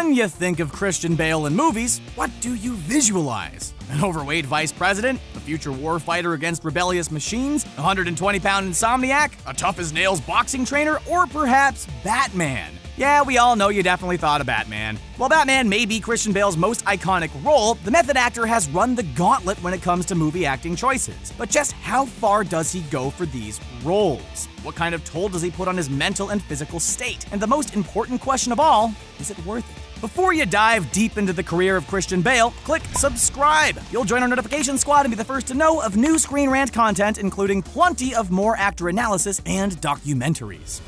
When you think of Christian Bale in movies, what do you visualize? An overweight vice president? A future warfighter against rebellious machines? A 120-pound insomniac? A tough-as-nails boxing trainer? Or perhaps Batman? Yeah, we all know you definitely thought of Batman. While Batman may be Christian Bale's most iconic role, the method actor has run the gauntlet when it comes to movie acting choices. But just how far does he go for these roles? What kind of toll does he put on his mental and physical state? And the most important question of all, is it worth it? Before you dive deep into the career of Christian Bale, click subscribe. You'll join our notification squad and be the first to know of new Screen Rant content, including plenty of more actor analysis and documentaries.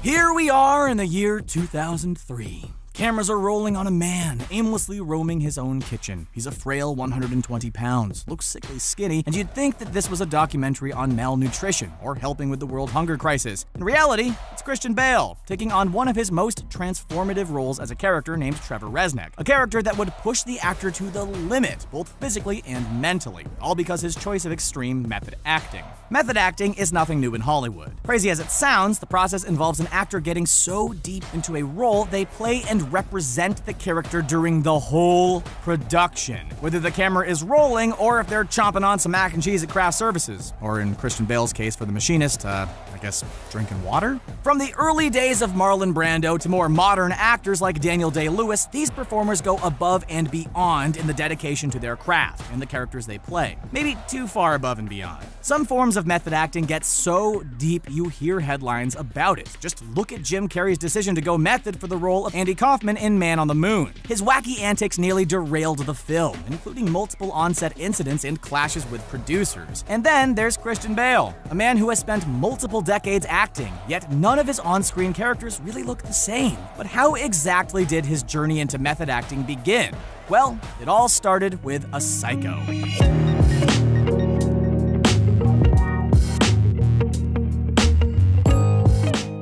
Here we are in the year 2003. Cameras are rolling on a man, aimlessly roaming his own kitchen. He's a frail 120 pounds, looks sickly skinny, and you'd think that this was a documentary on malnutrition or helping with the world hunger crisis. In reality, it's Christian Bale, taking on one of his most transformative roles as a character named Trevor Resnick, a character that would push the actor to the limit, both physically and mentally, all because his choice of extreme method acting. Method acting is nothing new in Hollywood. Crazy as it sounds, the process involves an actor getting so deep into a role they play and represent the character during the whole production, whether the camera is rolling or if they're chomping on some mac and cheese at craft services, or in Christian Bale's case for the machinist, I guess drinking water? From the early days of Marlon Brando to more modern actors like Daniel Day-Lewis, these performers go above and beyond in the dedication to their craft and the characters they play. Maybe too far above and beyond. Some forms of method acting get so deep you hear headlines about it. Just look at Jim Carrey's decision to go method for the role of Andy Kaufman in Man on the Moon. His wacky antics nearly derailed the film, including multiple on-set incidents and clashes with producers. And then there's Christian Bale, a man who has spent multiple decades acting, yet none of his on-screen characters really look the same. But how exactly did his journey into method acting begin? Well, it all started with a psycho.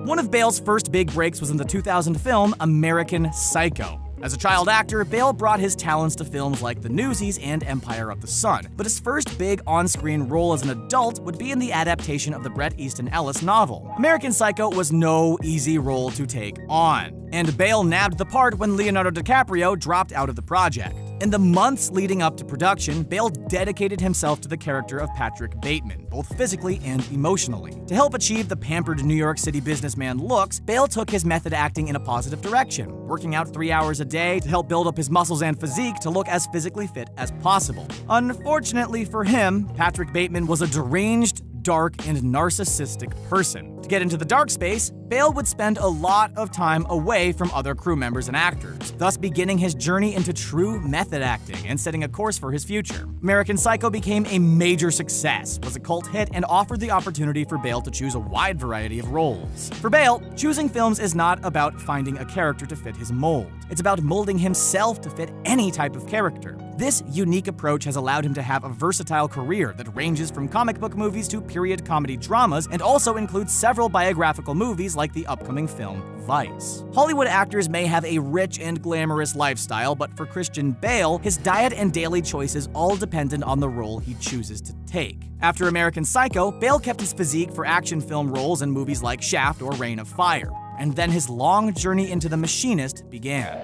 One of Bale's first big breaks was in the 2000 film American Psycho. As a child actor, Bale brought his talents to films like The Newsies and Empire of the Sun, but his first big on-screen role as an adult would be in the adaptation of the Bret Easton Ellis novel. American Psycho was no easy role to take on, and Bale nabbed the part when Leonardo DiCaprio dropped out of the project. In the months leading up to production, Bale dedicated himself to the character of Patrick Bateman, both physically and emotionally. To help achieve the pampered New York City businessman looks, Bale took his method acting in a positive direction, working out 3 hours a day to help build up his muscles and physique to look as physically fit as possible. Unfortunately for him, Patrick Bateman was a deranged, dark, and narcissistic person. To get into the dark space, Bale would spend a lot of time away from other crew members and actors, thus beginning his journey into true method acting and setting a course for his future. American Psycho became a major success, was a cult hit, and offered the opportunity for Bale to choose a wide variety of roles. For Bale, choosing films is not about finding a character to fit his mold. It's about molding himself to fit any type of character. This unique approach has allowed him to have a versatile career that ranges from comic book movies to period comedy dramas, and also includes several biographical movies like the upcoming film Vice. Hollywood actors may have a rich and glamorous lifestyle, but for Christian Bale, his diet and daily choices all depended on the role he chooses to take. After American Psycho, Bale kept his physique for action film roles in movies like Shaft or Reign of Fire, and then his long journey into The Machinist began.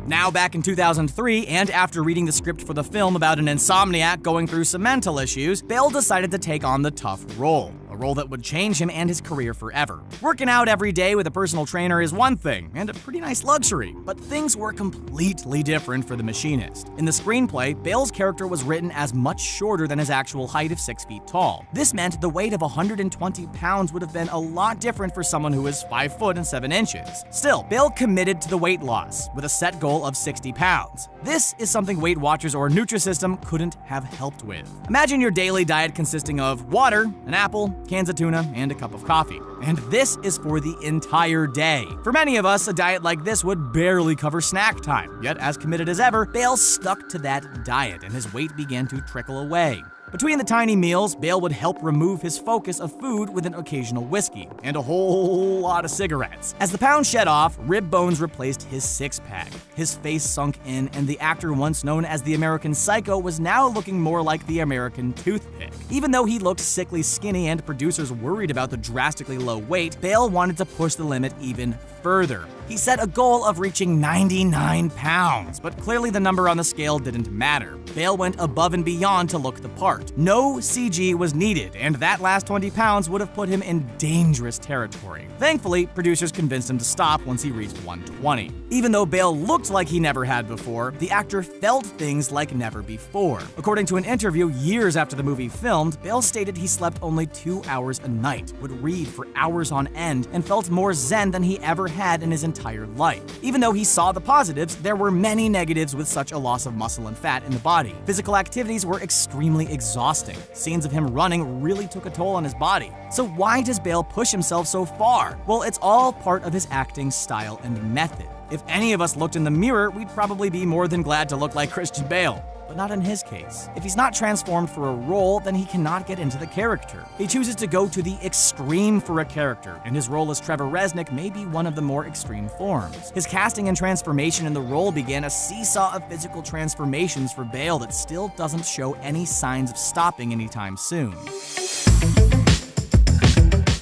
Now back in 2003, and after reading the script for the film about an insomniac going through some mental issues, Bale decided to take on the tough role. A role that would change him and his career forever. Working out every day with a personal trainer is one thing, and a pretty nice luxury, but things were completely different for the machinist. In the screenplay, Bale's character was written as much shorter than his actual height of 6 feet tall. This meant the weight of 120 pounds would have been a lot different for someone who is 5 foot and 7 inches. Still, Bale committed to the weight loss, with a set goal of 60 pounds. This is something Weight Watchers or Nutrisystem couldn't have helped with. Imagine your daily diet consisting of water, an apple, cans of tuna, and a cup of coffee. And this is for the entire day. For many of us, a diet like this would barely cover snack time. Yet, as committed as ever, Bale stuck to that diet, and his weight began to trickle away. Between the tiny meals, Bale would help remove his focus of food with an occasional whiskey and a whole lot of cigarettes. As the pounds shed off, rib bones replaced his six-pack. His face sunk in, and the actor once known as the American Psycho was now looking more like the American Toothpick. Even though he looked sickly skinny and producers worried about the drastically low weight, Bale wanted to push the limit even further. He set a goal of reaching 99 pounds, but clearly the number on the scale didn't matter. Bale went above and beyond to look the part. No CG was needed, and that last 20 pounds would have put him in dangerous territory. Thankfully, producers convinced him to stop once he reached 120. Even though Bale looked like he never had before, the actor felt things like never before. According to an interview years after the movie filmed, Bale stated he slept only 2 hours a night, would read for hours on end, and felt more zen than he ever had in his entire life. Even though he saw the positives, there were many negatives with such a loss of muscle and fat in the body. Physical activities were extremely exhausting. Scenes of him running really took a toll on his body. So why does Bale push himself so far? Well, it's all part of his acting style and method. If any of us looked in the mirror, we'd probably be more than glad to look like Christian Bale. But not in his case. If he's not transformed for a role, then he cannot get into the character. He chooses to go to the extreme for a character, and his role as Trevor Resnick may be one of the more extreme forms. His casting and transformation in the role began a seesaw of physical transformations for Bale that still doesn't show any signs of stopping anytime soon.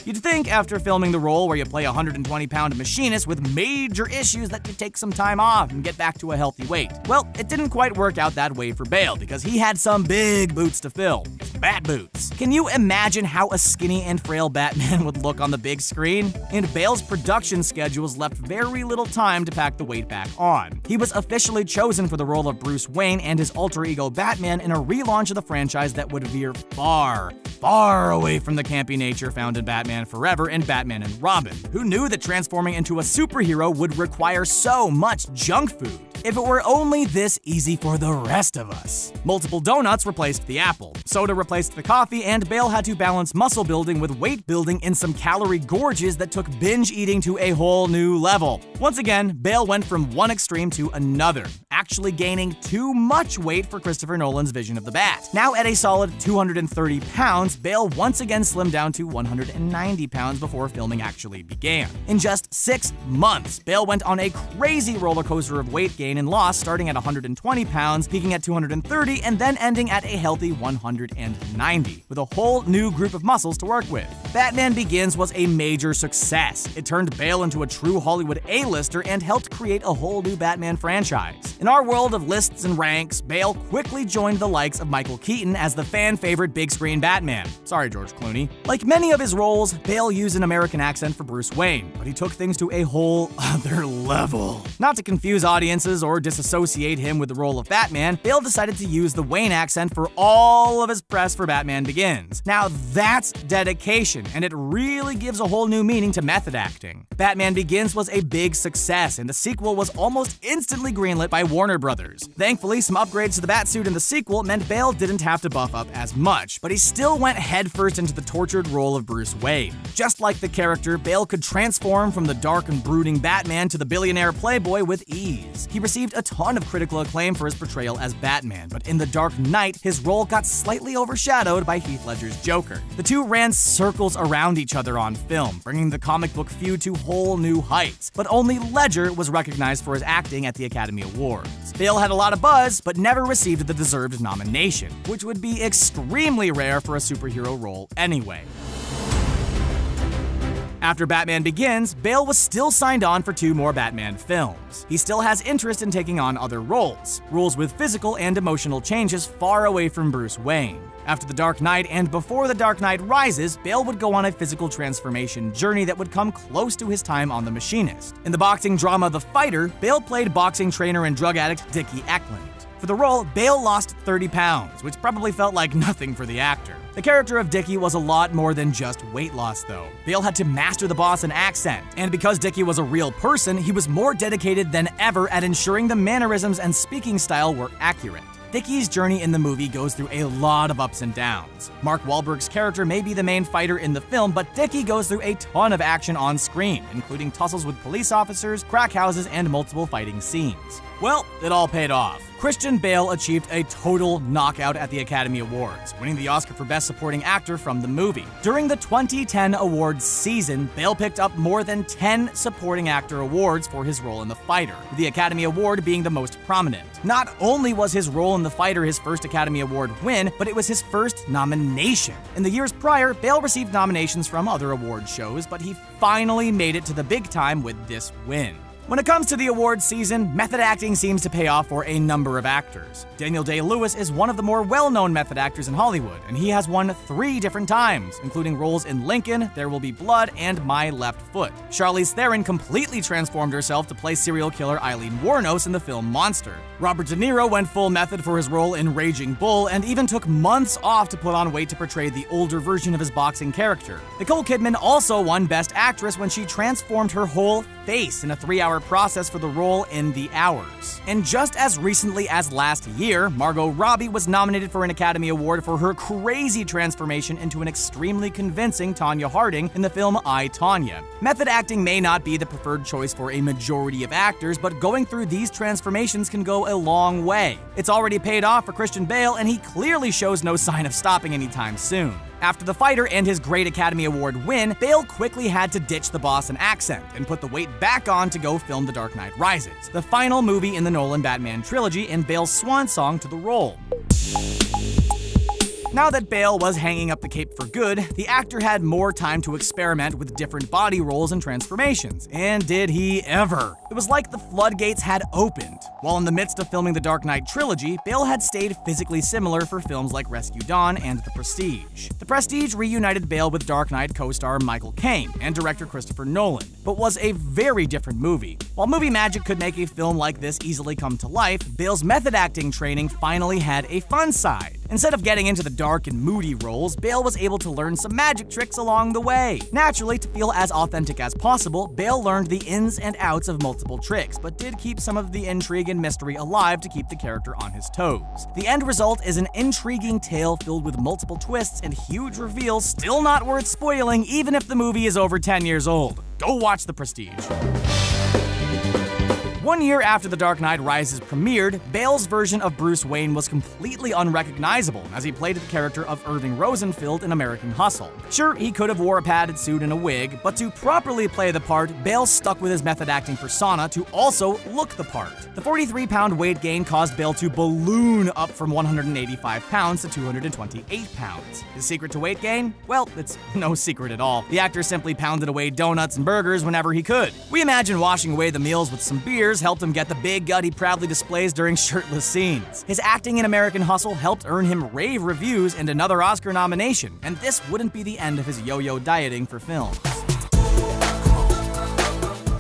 You'd think after filming the role where you play a 120-pound machinist with major issues that you'd take some time off and get back to a healthy weight. Well, it didn't quite work out that way for Bale because he had some big boots to fill. Bat boots. Can you imagine how a skinny and frail Batman would look on the big screen? And Bale's production schedules left very little time to pack the weight back on. He was officially chosen for the role of Bruce Wayne and his alter ego Batman in a relaunch of the franchise that would veer far away from the campy nature found in Batman Forever and Batman and Robin. Who knew that transforming into a superhero would require so much junk food? If it were only this easy for the rest of us. Multiple donuts replaced the apple, soda replaced the coffee, and Bale had to balance muscle building with weight building in some calorie gorges that took binge eating to a whole new level. Once again, Bale went from one extreme to another, actually gaining too much weight for Christopher Nolan's vision of the Bat. Now at a solid 230 pounds, Bale once again slimmed down to 190 pounds before filming actually began. In just 6 months, Bale went on a crazy roller coaster of weight gain and loss, starting at 120 pounds, peaking at 230, and then ending at a healthy 190, with a whole new group of muscles to work with. Batman Begins was a major success. It turned Bale into a true Hollywood A-lister and helped create a whole new Batman franchise. In our world of lists and ranks, Bale quickly joined the likes of Michael Keaton as the fan-favorite big-screen Batman. Sorry, George Clooney. Like many of his roles, Bale used an American accent for Bruce Wayne, but he took things to a whole other level. Not to confuse audiences or disassociate him with the role of Batman, Bale decided to use the Wayne accent for all of his press for Batman Begins. Now that's dedication, and it really gives a whole new meaning to method acting. Batman Begins was a big success, and the sequel was almost instantly greenlit by Warner Brothers. Thankfully, some upgrades to the Batsuit in the sequel meant Bale didn't have to buff up as much, but he still went headfirst into the tortured role of Bruce Wayne. Just like the character, Bale could transform from the dark and brooding Batman to the billionaire playboy with ease. He received a ton of critical acclaim for his portrayal as Batman, but in The Dark Knight, his role got slightly overshadowed by Heath Ledger's Joker. The two ran circles around each other on film, bringing the comic book feud to whole new heights, but only Ledger was recognized for his acting at the Academy Awards. Bale had a lot of buzz, but never received the deserved nomination, which would be extremely rare for a superhero role anyway. After Batman Begins, Bale was still signed on for 2 more Batman films. He still has interest in taking on other roles with physical and emotional changes far away from Bruce Wayne. After The Dark Knight and before The Dark Knight Rises, Bale would go on a physical transformation journey that would come close to his time on The Machinist. In the boxing drama The Fighter, Bale played boxing trainer and drug addict Dickie Eklund. For the role, Bale lost 30 pounds, which probably felt like nothing for the actor. The character of Dickie was a lot more than just weight loss, though. Bale had to master the Boston accent, and because Dickie was a real person, he was more dedicated than ever at ensuring the mannerisms and speaking style were accurate. Dickie's journey in the movie goes through a lot of ups and downs. Mark Wahlberg's character may be the main fighter in the film, but Dickie goes through a ton of action on screen, including tussles with police officers, crack houses, and multiple fighting scenes. Well, it all paid off. Christian Bale achieved a total knockout at the Academy Awards, winning the Oscar for Best Supporting Actor from the movie. During the 2010 awards season, Bale picked up more than 10 Supporting Actor awards for his role in The Fighter, with the Academy Award being the most prominent. Not only was his role in The Fighter his first Academy Award win, but it was his first nomination. In the years prior, Bale received nominations from other award shows, but he finally made it to the big time with this win. When it comes to the awards season, method acting seems to pay off for a number of actors. Daniel Day-Lewis is one of the more well-known method actors in Hollywood, and he has won 3 different times, including roles in Lincoln, There Will Be Blood, and My Left Foot. Charlize Theron completely transformed herself to play serial killer Eileen Wuornos in the film Monster. Robert De Niro went full method for his role in Raging Bull, and even took months off to put on weight to portray the older version of his boxing character. Nicole Kidman also won Best Actress when she transformed her whole face in a 3-hour process for the role in The Hours. And just as recently as last year, Margot Robbie was nominated for an Academy Award for her crazy transformation into an extremely convincing Tonya Harding in the film I, Tonya. Method acting may not be the preferred choice for a majority of actors, but going through these transformations can go a long way. It's already paid off for Christian Bale, and he clearly shows no sign of stopping anytime soon. After The Fighter and his great Academy Award win, Bale quickly had to ditch the Boston accent and put the weight back on to go film The Dark Knight Rises, the final movie in the Nolan Batman trilogy and Bale's swan song to the role. Now that Bale was hanging up the cape for good, the actor had more time to experiment with different body roles and transformations. And did he ever? It was like the floodgates had opened. While in the midst of filming the Dark Knight trilogy, Bale had stayed physically similar for films like Rescue Dawn and The Prestige. The Prestige reunited Bale with Dark Knight co-star Michael Caine and director Christopher Nolan, but was a very different movie. While movie magic could make a film like this easily come to life, Bale's method acting training finally had a fun side. Instead of getting into the dark and moody roles, Bale was able to learn some magic tricks along the way. Naturally, to feel as authentic as possible, Bale learned the ins and outs of multiple tricks, but did keep some of the intrigue and mystery alive to keep the character on his toes. The end result is an intriguing tale filled with multiple twists and huge reveals, still not worth spoiling even if the movie is over 10 years old. Go watch The Prestige. 1 year after The Dark Knight Rises premiered, Bale's version of Bruce Wayne was completely unrecognizable as he played the character of Irving Rosenfield in American Hustle. Sure, he could have wore a padded suit and a wig, but to properly play the part, Bale stuck with his method acting persona to also look the part. The 43-pound weight gain caused Bale to balloon up from 185 pounds to 228 pounds. His secret to weight gain? Well, it's no secret at all. The actor simply pounded away donuts and burgers whenever he could. We imagine washing away the meals with some beers helped him get the big gut he proudly displays during shirtless scenes. His acting in American Hustle helped earn him rave reviews and another Oscar nomination, and this wouldn't be the end of his yo-yo dieting for films.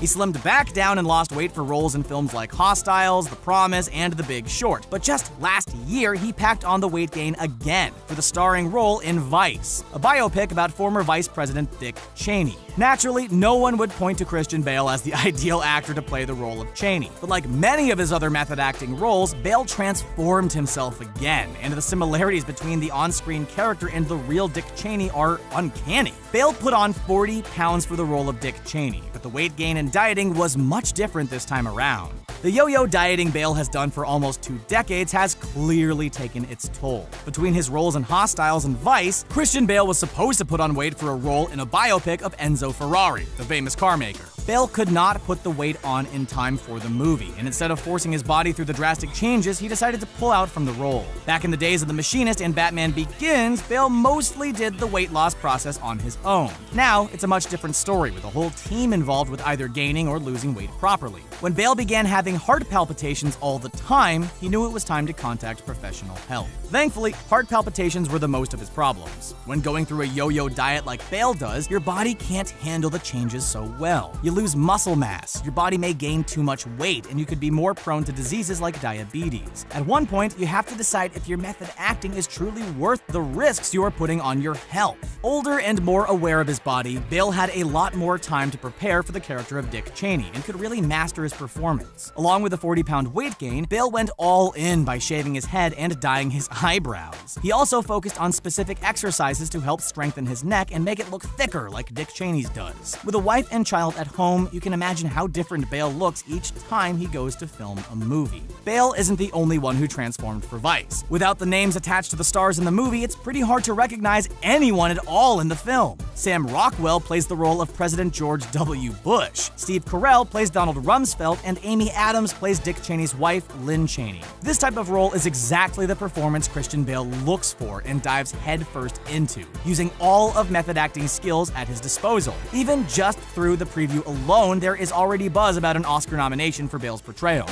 He slimmed back down and lost weight for roles in films like Hostiles, The Promise, and The Big Short. But just last year, he packed on the weight gain again for the starring role in Vice, a biopic about former Vice President Dick Cheney. Naturally, no one would point to Christian Bale as the ideal actor to play the role of Cheney. But like many of his other method acting roles, Bale transformed himself again, and the similarities between the on-screen character and the real Dick Cheney are uncanny. Bale put on 40 pounds for the role of Dick Cheney, but the weight gain and dieting was much different this time around. The yo-yo dieting Bale has done for almost 2 decades has clearly taken its toll. Between his roles in Hostiles and Vice, Christian Bale was supposed to put on weight for a role in a biopic of Enzo Ferrari, the famous car maker. Bale could not put the weight on in time for the movie, and instead of forcing his body through the drastic changes, he decided to pull out from the role. Back in the days of The Machinist and Batman Begins, Bale mostly did the weight loss process on his own. Now, it's a much different story, with a whole team involved with either gaining or losing weight properly. When Bale began having heart palpitations all the time, he knew it was time to contact professional help. Thankfully, heart palpitations were the most of his problems. When going through a yo-yo diet like Bale does, your body can't handle the changes so well. You lose muscle mass, your body may gain too much weight, and you could be more prone to diseases like diabetes. At one point, you have to decide if your method acting is truly worth the risks you are putting on your health. Older and more aware of his body, Bale had a lot more time to prepare for the character of Dick Cheney and could really master his performance. Along with the 40-pound weight gain, Bale went all in by shaving his head and dyeing his eyebrows. He also focused on specific exercises to help strengthen his neck and make it look thicker like Dick Cheney's does. With a wife and child at home, home, you can imagine how different Bale looks each time he goes to film a movie. Bale isn't the only one who transformed for Vice. Without the names attached to the stars in the movie, it's pretty hard to recognize anyone at all in the film. Sam Rockwell plays the role of President George W. Bush. Steve Carell plays Donald Rumsfeld, and Amy Adams plays Dick Cheney's wife, Lynn Cheney. This type of role is exactly the performance Christian Bale looks for and dives headfirst into, using all of method acting skills at his disposal. Even just through the preview alone, there is already buzz about an Oscar nomination for Bale's portrayal.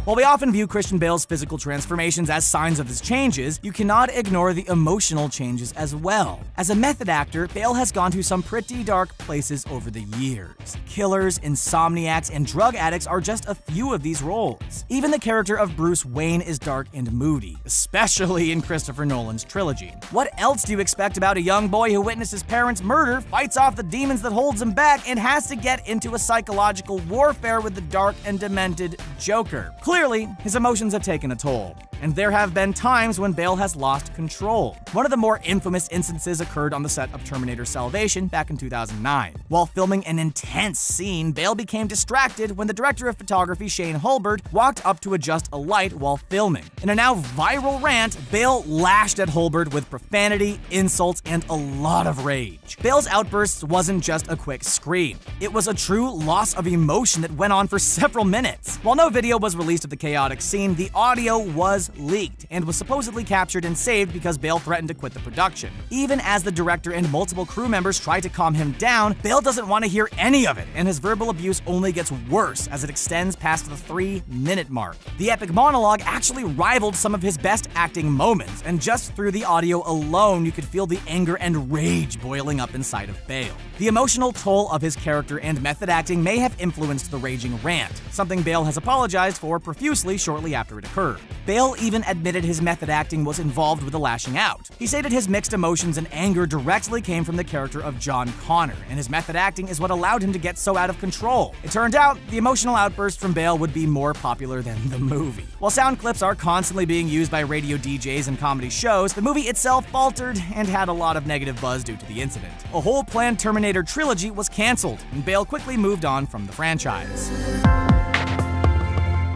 While we often view Christian Bale's physical transformations as signs of his changes, you cannot ignore the emotional changes as well. As a method actor, Bale has gone to some pretty dark places over the years. Killers, insomniacs, and drug addicts are just a few of these roles. Even the character of Bruce Wayne is dark and moody, especially in Christopher Nolan's trilogy. What else do you expect about a young boy who witnessed his parents' murder, fights off the demons that holds him back, and has to get into a psychological warfare with the dark and demented Joker? Clearly, his emotions have taken a toll, and there have been times when Bale has lost control. One of the more infamous instances occurred on the set of Terminator Salvation back in 2009. While filming an intense scene, Bale became distracted when the director of photography, Shane Hulbert, walked up to adjust a light while filming. In a now viral rant, Bale lashed at Hulbert with profanity, insults, and a lot of rage. Bale's outbursts wasn't just a quick scream. It was a true loss of emotion that went on for several minutes. While no video was released of the chaotic scene, the audio was leaked and was supposedly captured and saved because Bale threatened to quit the production. Even as the director and multiple crew members try to calm him down, Bale doesn't want to hear any of it, and his verbal abuse only gets worse as it extends past the 3-minute mark. The epic monologue actually rivaled some of his best acting moments, and just through the audio alone, you could feel the anger and rage boiling up inside of Bale. The emotional toll of his character and method acting may have influenced the raging rant, something Bale has apologized for profusely shortly after it occurred. Bale even admitted his method acting was involved with the lashing out. He stated his mixed emotions and anger directly came from the character of John Connor, and his method acting is what allowed him to get so out of control. It turned out, the emotional outburst from Bale would be more popular than the movie. While sound clips are constantly being used by radio DJs and comedy shows, the movie itself faltered and had a lot of negative buzz due to the incident. A whole planned Terminator trilogy was canceled, and Bale quickly moved on from the franchise.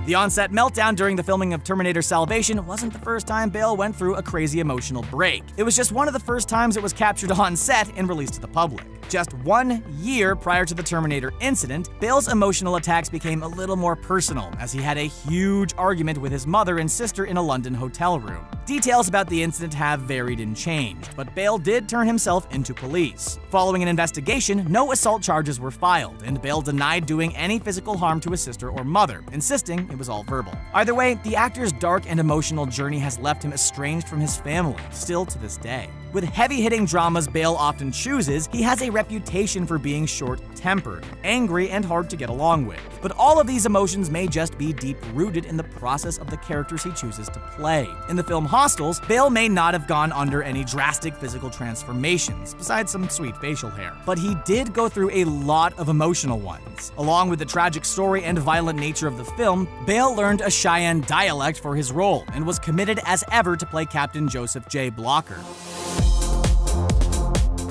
The Onset Meltdown during the filming of Terminator Salvation wasn't the first time Bale went through a crazy emotional break. It was just one of the first times it was captured on set and released to the public. Just 1 year prior to the Terminator incident, Bale's emotional attacks became a little more personal as he had a huge argument with his mother and sister in a London hotel room. Details about the incident have varied and changed, but Bale did turn himself into police. Following an investigation, no assault charges were filed, and Bale denied doing any physical harm to his sister or mother, insisting it was all verbal. Either way, the actor's dark and emotional journey has left him estranged from his family, still to this day. With heavy-hitting dramas Bale often chooses, he has a reputation for being short-tempered, angry, and hard to get along with. But all of these emotions may just be deep-rooted in the process of the characters he chooses to play. In the film Hostiles, Bale may not have gone under any drastic physical transformations, besides some sweet facial hair. But he did go through a lot of emotional ones. Along with the tragic story and violent nature of the film, Bale learned a Cheyenne dialect for his role, and was committed as ever to play Captain Joseph J. Blocker.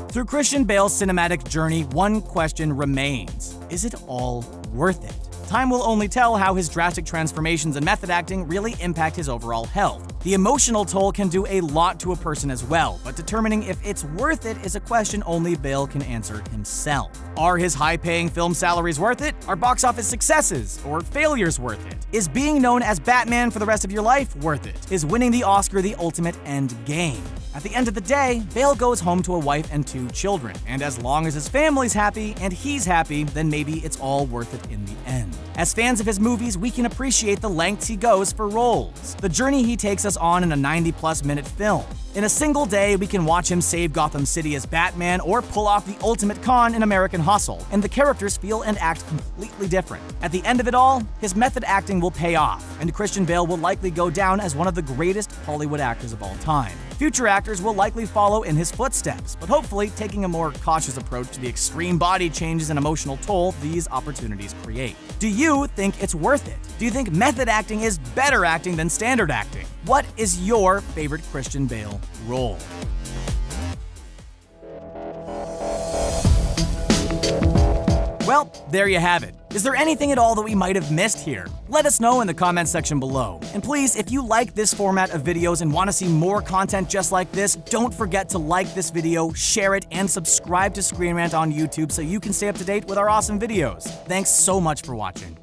Through Christian Bale's cinematic journey, one question remains: is it all worth it? Time will only tell how his drastic transformations and method acting really impact his overall health. The emotional toll can do a lot to a person as well, but determining if it's worth it is a question only Bale can answer himself. Are his high-paying film salaries worth it? Are box office successes or failures worth it? Is being known as Batman for the rest of your life worth it? Is winning the Oscar the ultimate end game? At the end of the day, Bale goes home to a wife and 2 children, and as long as his family's happy and he's happy, then maybe it's all worth it in the end. As fans of his movies, we can appreciate the lengths he goes for roles, the journey he takes us on in a 90-plus minute film. In a single day, we can watch him save Gotham City as Batman or pull off the ultimate con in American Hustle, and the characters feel and act completely different. At the end of it all, his method acting will pay off, and Christian Bale will likely go down as one of the greatest Hollywood actors of all time. Future actors will likely follow in his footsteps, but hopefully taking a more cautious approach to the extreme body changes and emotional toll these opportunities create. Do you think it's worth it? Do you think method acting is better acting than standard acting? What is your favorite Christian Bale role? Well, there you have it. Is there anything at all that we might have missed here? Let us know in the comments section below. And please, if you like this format of videos and want to see more content just like this, don't forget to like this video, share it, and subscribe to Screen Rant on YouTube so you can stay up to date with our awesome videos. Thanks so much for watching.